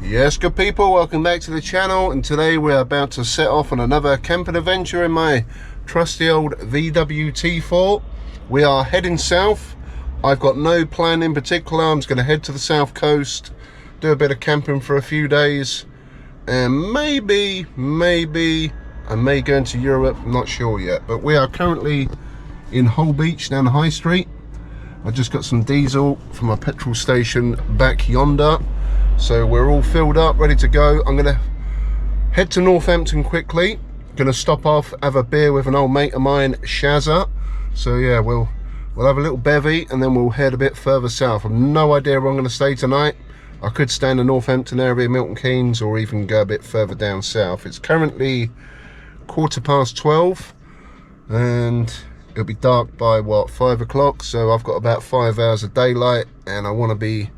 Yes, good people, welcome back to the channel, and today we're about to set off on another camping adventure in my trusty old VW T4. We are heading south. I've got no plan in particular. I'm just going to head to the south coast, do a bit of camping for a few days, and maybe I may go into Europe, I'm not sure yet. But we are currently in Hull Beach down the high street. I just got some diesel from my petrol station back yonder. So we're all filled up, ready to go. I'm gonna head to Northampton quickly. Gonna stop off, have a beer with an old mate of mine, Shazza. So yeah, we'll have a little bevy and then we'll head a bit further south. I've no idea where I'm gonna stay tonight. I could stay in the Northampton area, Milton Keynes, or even go a bit further down south. It's currently 12:15 and it'll be dark by what, 5 o'clock. So I've got about 5 hours of daylight and I wanna be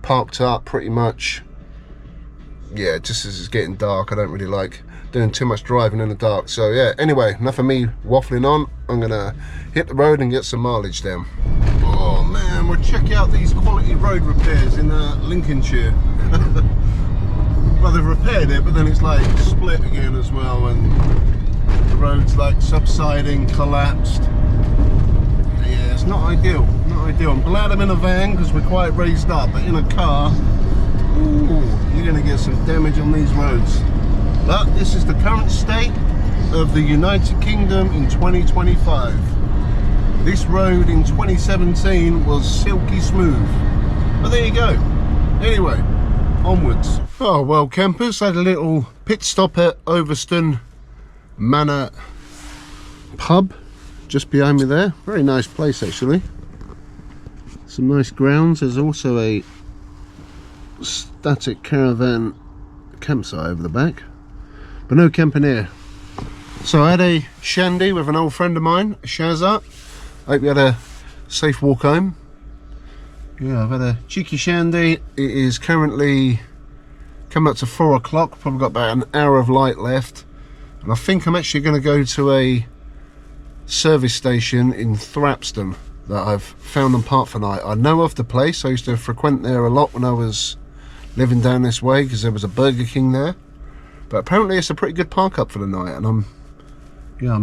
parked up pretty much, yeah, just as it's getting dark. I don't really like doing too much driving in the dark. So yeah, anyway, enough of me waffling on. I'm gonna hit the road and get some mileage down. Oh man, we'll check out these quality road repairs in Lincolnshire. Well, they've repaired it, but then it's like split again as well, and the road's like subsiding, collapsed. Yeah, it's not ideal, not ideal. I'm glad I'm in a van because we're quite raised up, but in a car, ooh, you're going to get some damage on these roads. But this is the current state of the United Kingdom in 2025. This road in 2017 was silky smooth. But there you go. Anyway, onwards. Oh well, campers, had a little pit stop at Overston Manor pub. Just behind me there. Very nice place actually. Some nice grounds. There's also a static caravan campsite over the back, but no camping here. So I had a shandy with an old friend of mine, Shazza. Hope you had a safe walk home. Yeah, I've had a cheeky shandy. It is currently coming up to 4 o'clock. Probably got about an hour of light left, and I think I'm actually going to go to a service station in Thrapston that I've found and parked for night. I know of the place. I used to frequent there a lot when I was living down this way because there was a Burger King there, but apparently it's a pretty good park up for the night. And I'm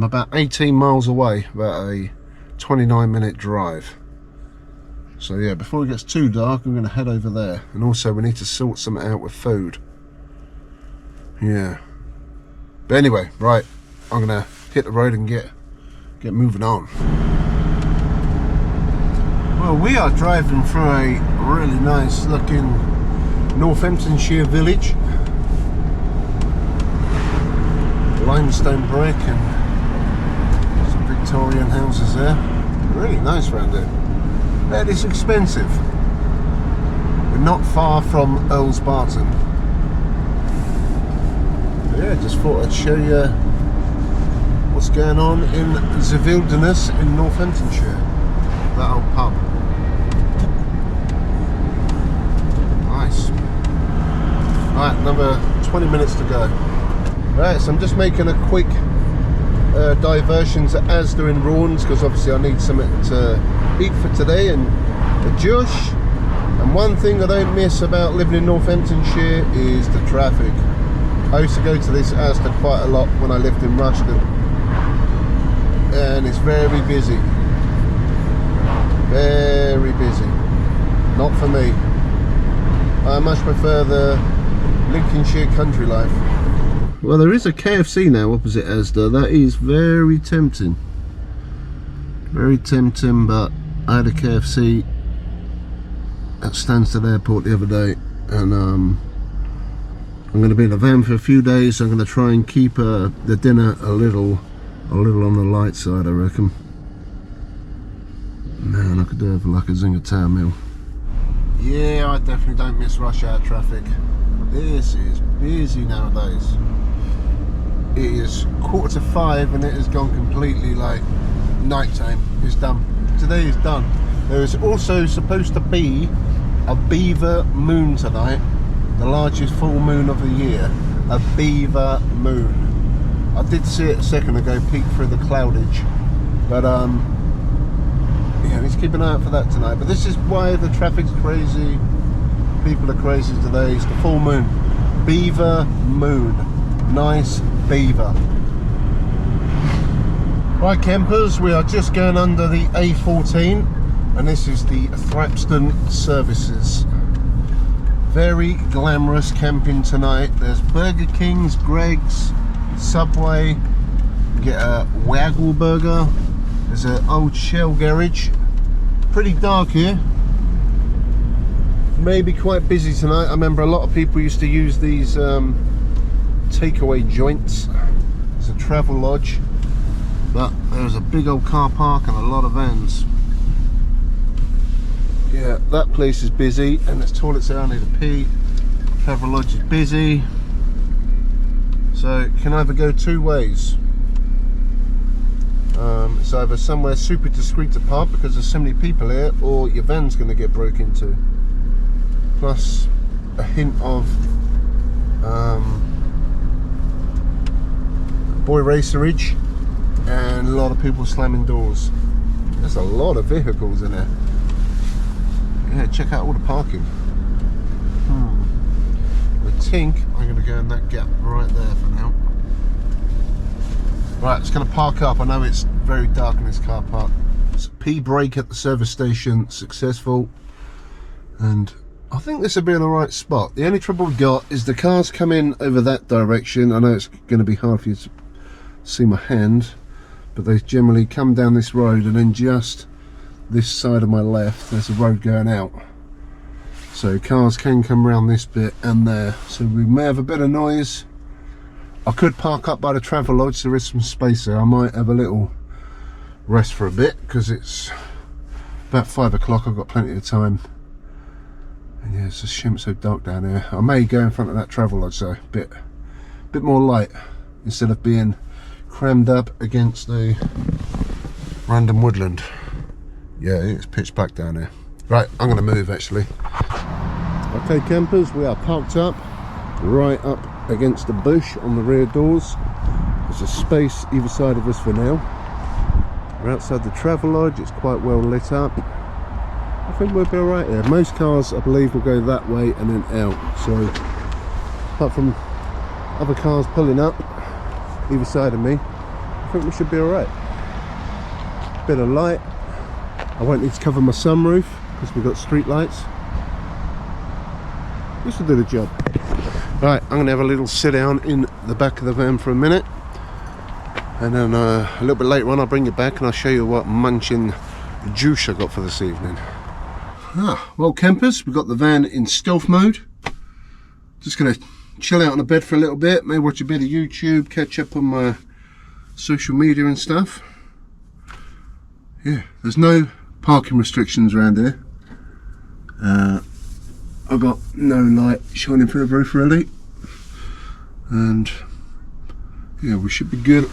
about 18 miles away, about a 29-minute drive. So yeah, before it gets too dark I'm going to head over there. And also we need to sort something out with food. Yeah, but anyway, right, I'm going to hit the road and get moving on. Well, we are driving through a really nice looking Northamptonshire village. Limestone brick and some Victorian houses there. Really nice around here. That is expensive. We're not far from Earl's Barton. Yeah, just thought I'd show you what's going on in the wilderness in Northamptonshire. That old pub. Nice. Right, another 20 minutes to go. Right, so I'm just making a quick diversion to Asda in Raunds because obviously I need something to eat for today and a juice. And one thing I don't miss about living in Northamptonshire is the traffic. I used to go to this Asda quite a lot when I lived in Rushden, and it's very busy. Very busy. Not for me. I much prefer the Lincolnshire country life. Well, there is a KFC now opposite Asda. That is very tempting. Very tempting, but I had a KFC at Stansted Airport the other day, and I'm going to be in the van for a few days. So I'm going to try and keep the dinner a little on the light side, I reckon. Man, I could do it like a Zinger Tower meal. Yeah, I definitely don't miss rush hour traffic. This is busy nowadays. It is 4:45 and it has gone completely like night time. It's done. Today is done. There is also supposed to be a beaver moon tonight, the largest full moon of the year. A beaver moon. I did see it a second ago, peek through the cloudage, but yeah, let's keep an eye out for that tonight. But this is why the traffic's crazy, people are crazy today. It's the full moon. Beaver Moon. Nice beaver. Right campers, we are just going under the A14 and this is the Thrapston services. Very glamorous camping tonight. There's Burger King's, Greg's, Subway, you get a Waggle burger, there's an old Shell garage. Pretty dark here. Maybe quite busy tonight. I remember a lot of people used to use these takeaway joints. There's a travel lodge, but there's a big old car park and a lot of vans. Yeah, that place is busy and there's toilets there. I need to pee. Travel lodge is busy, so it can either go two ways. It's either somewhere super discreet to park because there's so many people here, or your van's going to get broke into. Plus a hint of boy racerage and a lot of people slamming doors. There's a lot of vehicles in there. Yeah, check out all the parking. I think I'm going to go in that gap right there for now. Right, it's going to park up. I know it's very dark in this car park. It's a P break at the service station, successful. And I think this will be in the right spot. The only trouble we've got is the cars come in over that direction. I know it's going to be hard for you to see my hand, but they generally come down this road and then just this side of my left there's a road going out. So cars can come around this bit and there. So we may have a bit of noise. I could park up by the travel lodge, there is some space there. I might have a little rest for a bit because it's about 5 o'clock, I've got plenty of time. And yeah, it's a shame it's so dark down here. I may go in front of that travel lodge so a bit more light instead of being crammed up against the random woodland. Yeah, it's pitch black down here. Right, I'm going to move actually. Okay campers, we are parked up right up against the bush on the rear doors. There's a space either side of us for now. We're outside the travel lodge, it's quite well lit up. I think we'll be alright there. Most cars I believe will go that way and then out, so apart from other cars pulling up either side of me, I think we should be alright. Bit of light. I won't need to cover my sunroof because we've got street lights. This will do the job. Right, I'm going to have a little sit down in the back of the van for a minute, and then a little bit later on I'll bring you back and I'll show you what munching juice I got for this evening. Well campers, we've got the van in stealth mode. Just going to chill out on the bed for a little bit, maybe watch a bit of YouTube, catch up on my social media and stuff. Yeah, there's no parking restrictions around here. I've got no light shining through the roof really, and yeah, we should be good.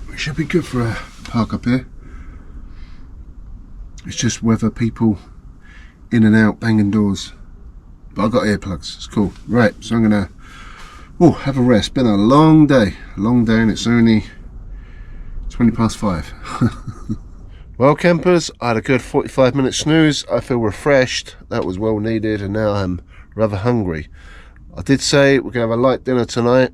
We should be good for a park up here. It's just whether people in and out banging doors, but I've got earplugs. It's cool. Right, so I'm gonna have a rest. Been a long day, and it's only 20 past 5. Well campers, I had a good 45-minute snooze. I feel refreshed, that was well needed, and now I'm rather hungry. I did say we're going to have a light dinner tonight.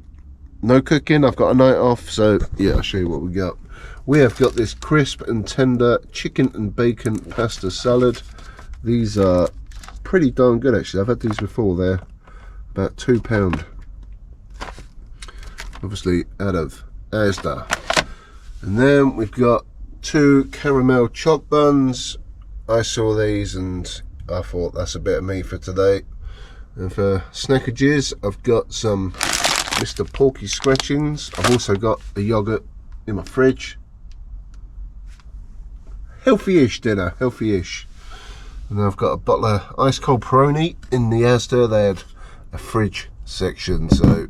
No cooking, I've got a night off, so yeah, I'll show you what we got. We have got this crisp and tender chicken and bacon pasta salad. These are pretty darn good actually. I've had these before, they're about £2. Obviously out of Asda. And then we've got 2 caramel choc buns. I saw these and I thought that's a bit of me for today. And for snackages, I've got some Mr. Porky scratchings. I've also got a yogurt in my fridge. Healthy-ish dinner, healthy-ish. And then I've got a bottle of ice cold Peroni in the Asda. They had a fridge section, so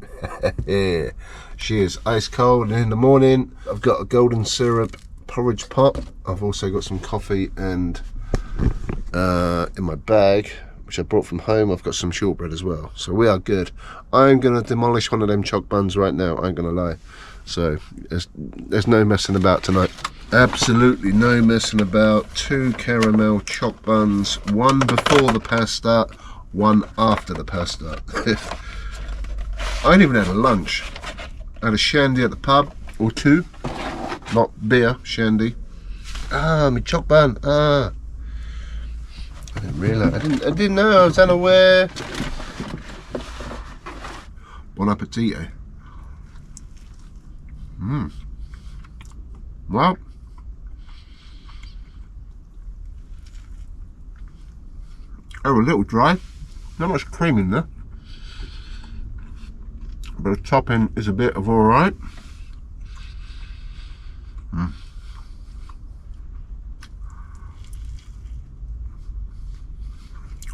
she is ice cold. And in the morning, I've got a golden syrup porridge pot. I've also got some coffee, and in my bag, which I brought from home, I've got some shortbread as well. So we are good. I'm going to demolish one of them choc buns right now, I ain't going to lie. So there's no messing about tonight. Absolutely no messing about. 2 caramel choc buns, one before the pasta, one after the pasta. I ain't even had a lunch. I had a shandy at the pub, or two. Not beer, shandy. Ah, my choc bun. Ah. I didn't realise. I didn't know. I was unaware. Bon appetito. Well. Oh, a little dry. Not much cream in there. But the topping is a bit of alright.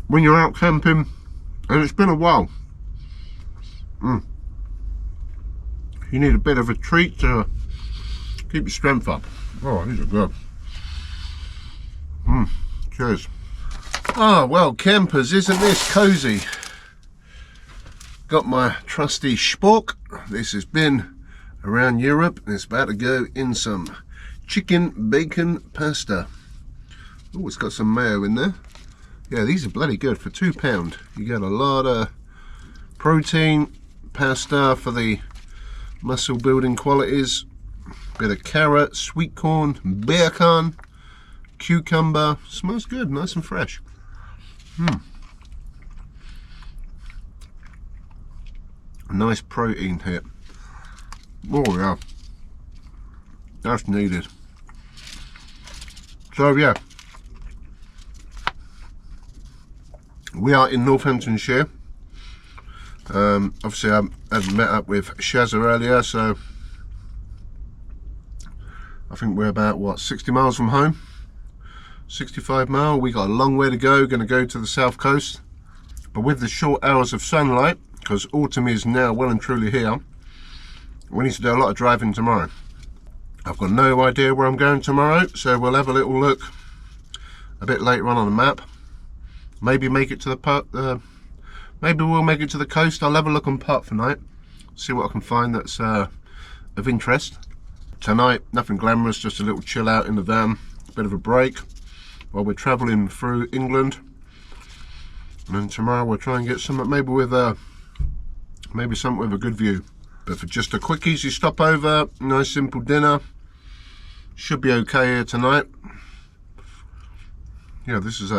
When you're out camping, and it's been a while, you need a bit of a treat to keep your strength up. Oh, these are good. Cheers. Ah, well, campers, isn't this cozy? Got my trusty spork. This has been around Europe, and it's about to go in some chicken bacon pasta. Oh, it's got some mayo in there. Yeah, these are bloody good for £2. You get a lot of protein, pasta for the muscle building qualities, bit of carrot, sweet corn, bacon, cucumber. Smells good, nice and fresh. A nice protein hit. Oh yeah, that's needed. So yeah, we are in Northamptonshire. Obviously I had met up with Shazza earlier, so I think we're about, what, 60 miles from home? 65 miles. We got a long way to go. Going to go to the south coast, but with the short hours of sunlight, because autumn is now well and truly here, we need to do a lot of driving tomorrow. I've got no idea where I'm going tomorrow, so we'll have a little look a bit later on the map. Maybe make it to the maybe we'll make it to the coast. I'll have a look on Putt for night, see what I can find that's of interest. Tonight, nothing glamorous, just a little chill out in the van, a bit of a break while we're travelling through England. And then tomorrow we'll try and get something, maybe something with a good view. But for just a quick easy stopover, nice simple dinner, should be okay here tonight. Yeah, this is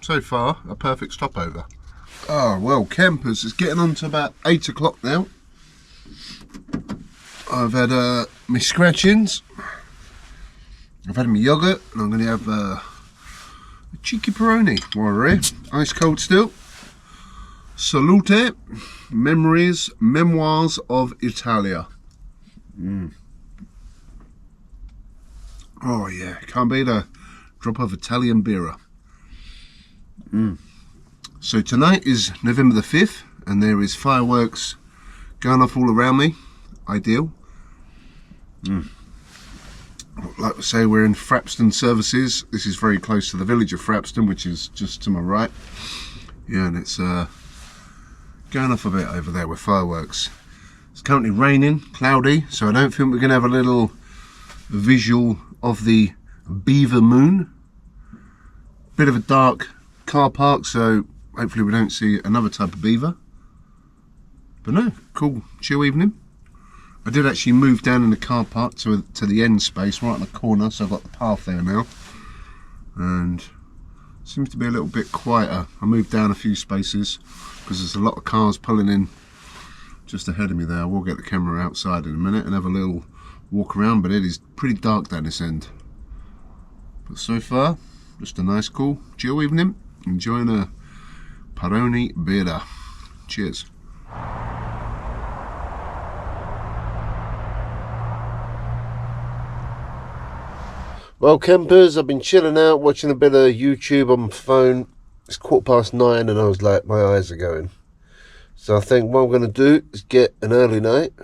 so far a perfect stopover. Oh well, campers, it's getting on to about 8 o'clock now. I've had my scratchings, I've had my yoghurt, and I'm going to have a cheeky Peroni while we're here. Ice cold still. Salute. Memoirs of Italia. Oh yeah, can't beat a drop of Italian beer. So tonight is November the 5th, and there is fireworks going off all around me. Ideal. Like I say, we're in Frapston services. This is very close to the village of Frapston, which is just to my right. Yeah, and it's going off a bit over there with fireworks. It's currently raining, cloudy, so I don't think we're going to have a little visual of the beaver moon. Bit of a dark car park, so hopefully we don't see another type of beaver. But no, cool, chill evening. I did actually move down in the car park to the end space, right in the corner, so I've got the path there now. And it seems to be a little bit quieter. I moved down a few spaces because there's a lot of cars pulling in just ahead of me there. I will get the camera outside in a minute and have a little walk around, but it is pretty dark down this end. But so far, just a nice cool chill evening, enjoying a Peroni beer. Cheers. Well, campers, I've been chilling out, watching a bit of YouTube on my phone. It's 9:15 and I was like, my eyes are going. So I think what I'm going to do is get an early night.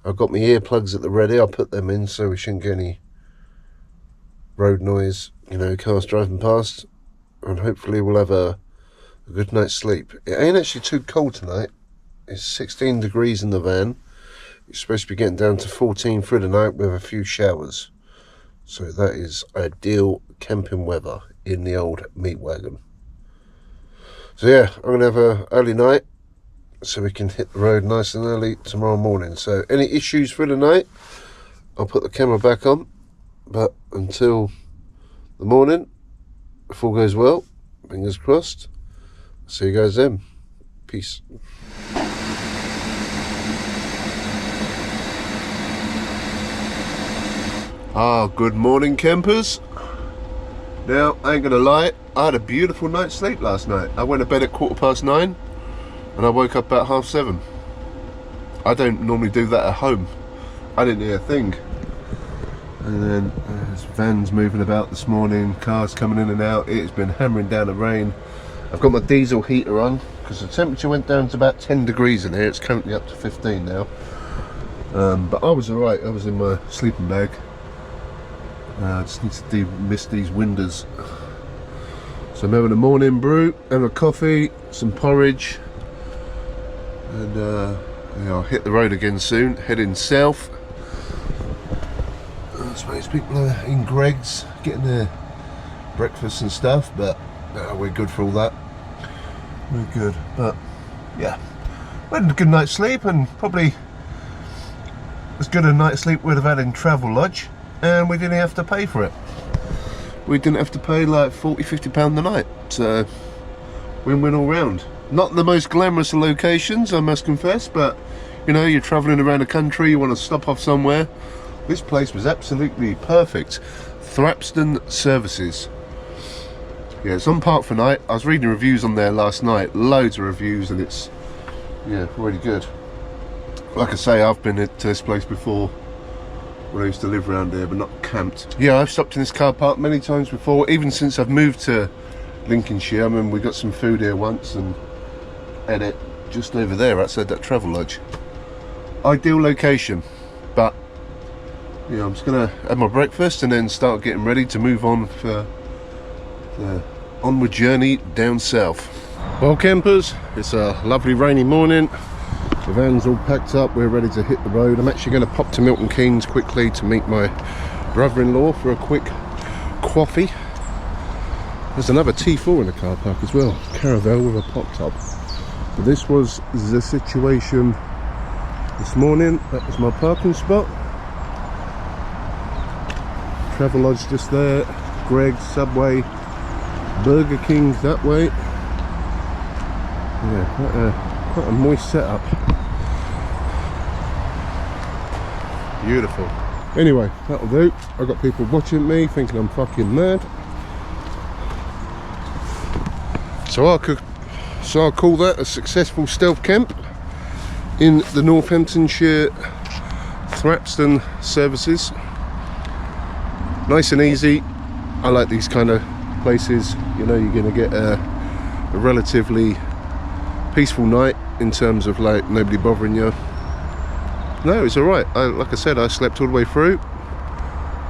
I've got my earplugs at the ready. I'll put them in so we shouldn't get any road noise, you know, cars driving past. And hopefully we'll have a good night's sleep. It ain't actually too cold tonight. It's 16 degrees in the van. It's supposed to be getting down to 14 through the night with a few showers. So that is ideal camping weather in the old meat wagon. So yeah, I'm going to have an early night, so we can hit the road nice and early tomorrow morning. So any issues for the night, I'll put the camera back on, but until the morning, if all goes well, fingers crossed, see you guys then. Peace. Good morning, campers. Now, I ain't gonna lie, I had a beautiful night's sleep last night. I went to bed at 9:15 and I woke up about 7:30. I don't normally do that at home. I didn't hear a thing. And then there's vans moving about this morning, cars coming in and out. It's been hammering down the rain. I've got my diesel heater on because the temperature went down to about 10 degrees in here. It's currently up to 15 now. But I was alright, I was in my sleeping bag. I just need to demist these windows. So I'm having a morning brew and a coffee, some porridge, and yeah, I'll hit the road again soon, heading south. I suppose people are in Greg's getting their breakfast and stuff, but we're good for all that. We're good, but yeah, we had a good night's sleep, and probably as good a night's sleep we'd have had in Travelodge. And we didn't have to pay for it. We didn't have to pay like £40–50 a night. So win-win all round. Not the most glamorous of locations, I must confess, but you know, you're travelling around the country, you want to stop off somewhere. This place was absolutely perfect. Thrapston Services. Yeah, it's on Park for Night. I was reading reviews on there last night, loads of reviews, and it's yeah, really good. Like I say, I've been to this place before when I used to live around here, but not camped. Yeah, I've stopped in this car park many times before, even since I've moved to Lincolnshire. I mean, we got some food here once and had it just over there outside that Travelodge. Ideal location, but yeah, I'm just gonna have my breakfast and then start getting ready to move on for the onward journey down south. Well, campers, it's a lovely rainy morning. The van's all packed up, we're ready to hit the road. I'm actually going to pop to Milton Keynes quickly to meet my brother-in-law for a quick coffee. There's another T4 in the car park as well, Caravel with a pop top. But this was the situation this morning. That was my parking spot. Travelodge just there, Greg's, Subway, Burger King's that way. Yeah, quite a moist setup. Beautiful. Anyway, that'll do. I've got people watching me thinking I'm fucking mad. So I'll call that a successful stealth camp in the Northamptonshire Thrapston Services. Nice and easy. I like these kind of places. You know, you're going to get a relatively peaceful night in terms of like nobody bothering you. No, it's alright. Like I said, I slept all the way through.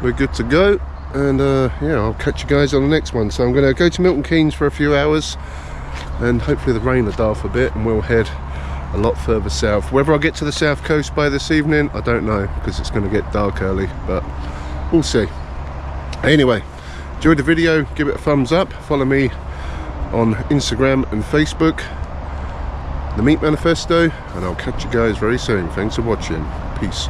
We're good to go, and yeah, I'll catch you guys on the next one. So I'm going to go to Milton Keynes for a few hours, and hopefully the rain will die off a bit and we'll head a lot further south. Whether I get to the south coast by this evening, I don't know, because it's going to get dark early, but we'll see. Anyway, enjoyed the video, give it a thumbs up, follow me on Instagram and Facebook, The Meat Manifesto, and I'll catch you guys very soon. Thanks for watching. Peace.